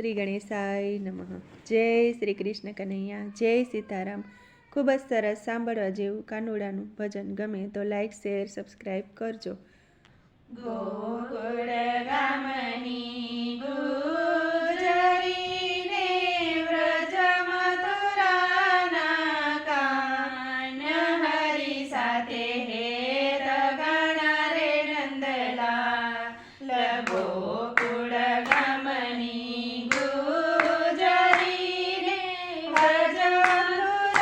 શ્રી ગણેશાય નમઃ। જય શ્રી કૃષ્ણ કનૈયા, જય સીતારામ। ખૂબ જ સરસ સાંભળવા જેવું કાનુડાનું ભજન ગમે તો લાઈક, શેર, સબસ્ક્રાઈબ કરજો। ગોકુળ ગામની ગુજરીને વ્રજ મથુરાના કાન હરિ સાથે હેત ગણ રે નંદલાલ। ગોકુળ ગામની ગુજરીને વ્રજ મથુરાના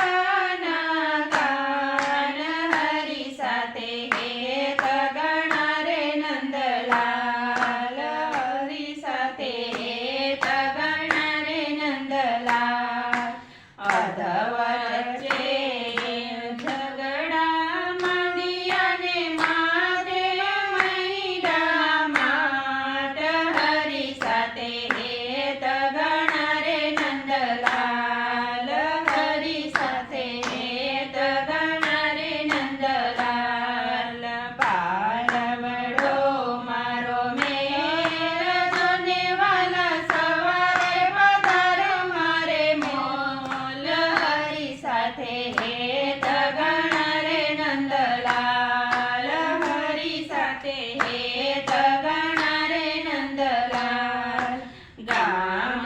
કાન હરિ સાથે હેત ગણ રે નંદલાલ। હરિ સાથે હેત ગણ રે નંદલાલ। અધવચ્ચે ઝઘડા માંડ્યા ને માથે મૈડા માટ હરિ સાથે હેત ગણ રે નંદલાલ। હરિ સાથે હેત ગણ રે નંદલાલ। પાલવડો મારો મેર જોને વાલા સવારે પધારો મારે મોલ। હરિ સાથે હેત ગણ રે નંદલાલ। હરિ સાથે હેત ગણ રે નંદલાલ। ગામ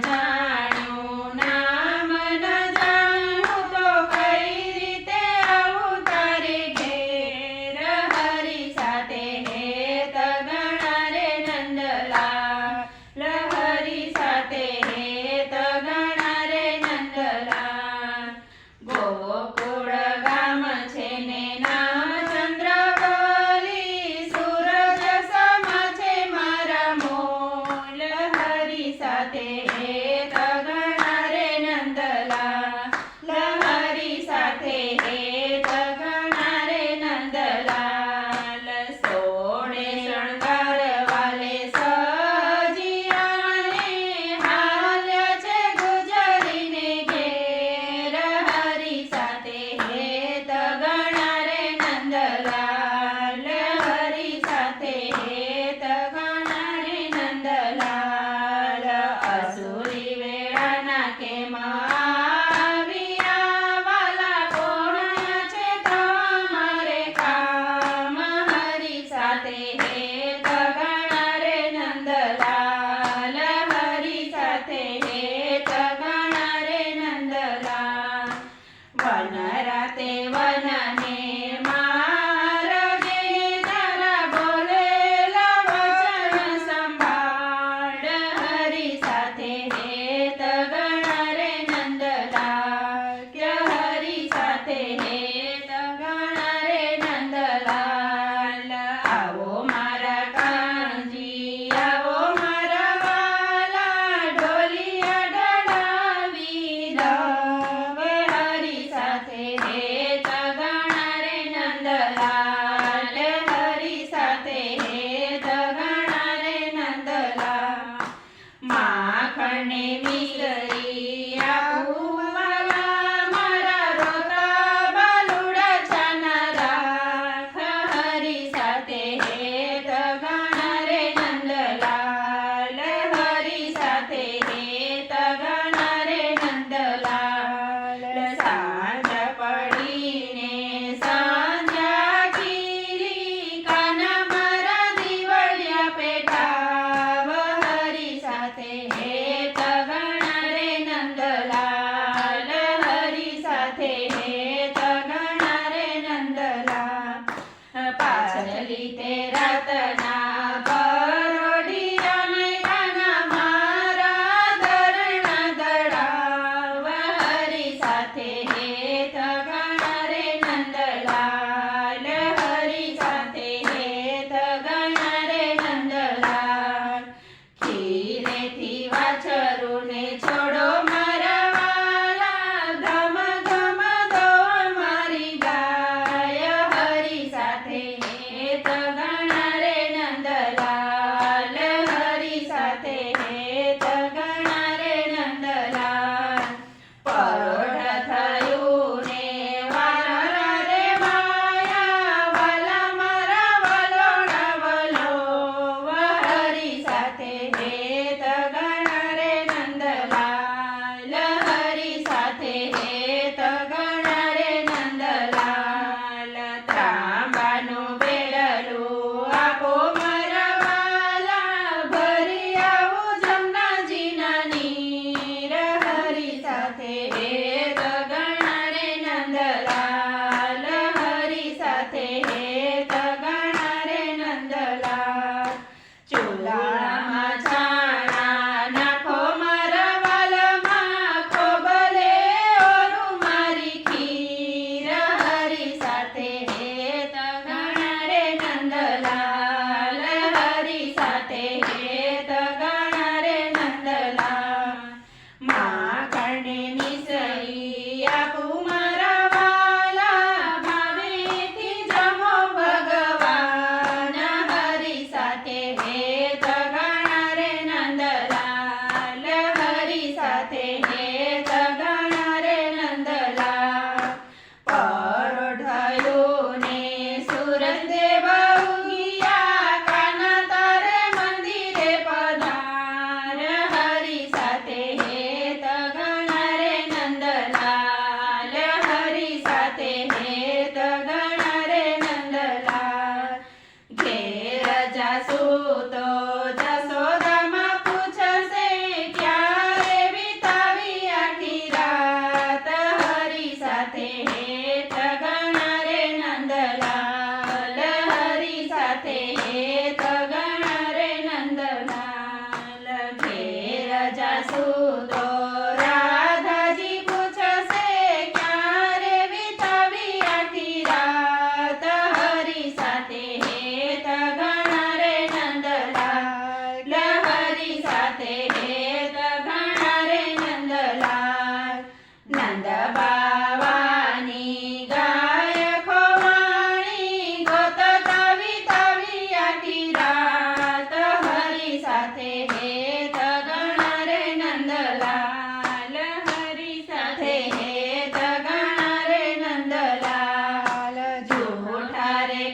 જાણ્યું નામ ન જાણ્યું તો કઈ રીતે આવું તારે ઘેર। હરિ સાથે હેત ગણ રે નંદલાલ। હરિ સાથે હેત ગણ રે નંદલાલ। ગોકુળ ગામ છે ને નામ ચંદ્રવલી, સૂરજ સમ છે મારા મોલ। હરિ સાથે હેત ગણ રે નંદલાલ। હરિ સાથે હેત ગણ રે નંદલાલ। સોળે શણગાર વાલે સજિયાને હાલ્યા છે ગુજરીને ઘેર। હરિ સાથે હેત ગણ રે નંદલાલ। હરિ સાથે હેત ગણ રે નંદલાલ। અસુરી વેળાના કેમ આવ્યા વાલા, કોણ છે તમારે કામ। હરિ સાથે હેત ગણ રે નંદલાલ। હરિ સાથે હેત ગણ રે નંદલાલ। વન રાતે વનને માર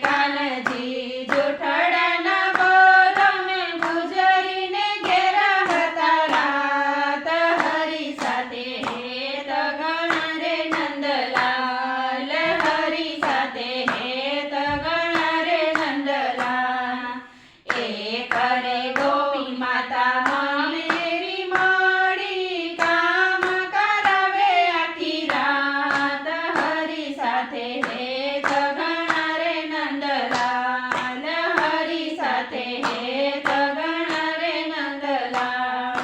કાનજી જૂઠડાના બોલોને ગુજરીને ઘેર હતા રાત હરી સાથે હેત ગણા રે નંદલાલ હરી સાથે હેત ગણા રે નંદલાલ એ કરે ગોપી માતા મેરી મોડી કામ કરાવે આખી રાત હરી સાથે હેત ગણા રે નંદલાલ હરી સાથે હેત ગણા રે નંદલાલ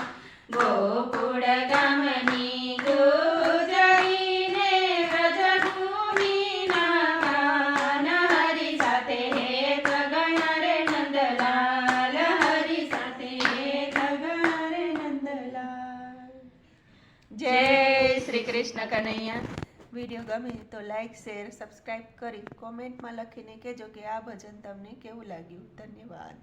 ગોકુળ ગામની ગુજરીને વ્રજભૂમિના કાન હરી સાથે હેત ગણા રે નંદલાલ હરી સાથે હેત ગણા રે નંદલાલ. જય શ્રી કૃષ્ણ કનૈયા. વિડીયો ગમે તો લાઈક શેર સબસ્ક્રાઈબ કરી કોમેન્ટમાં લખીને કહેજો કે આ ભજન તમને કેવું લાગ્યું. ધન્યવાદ.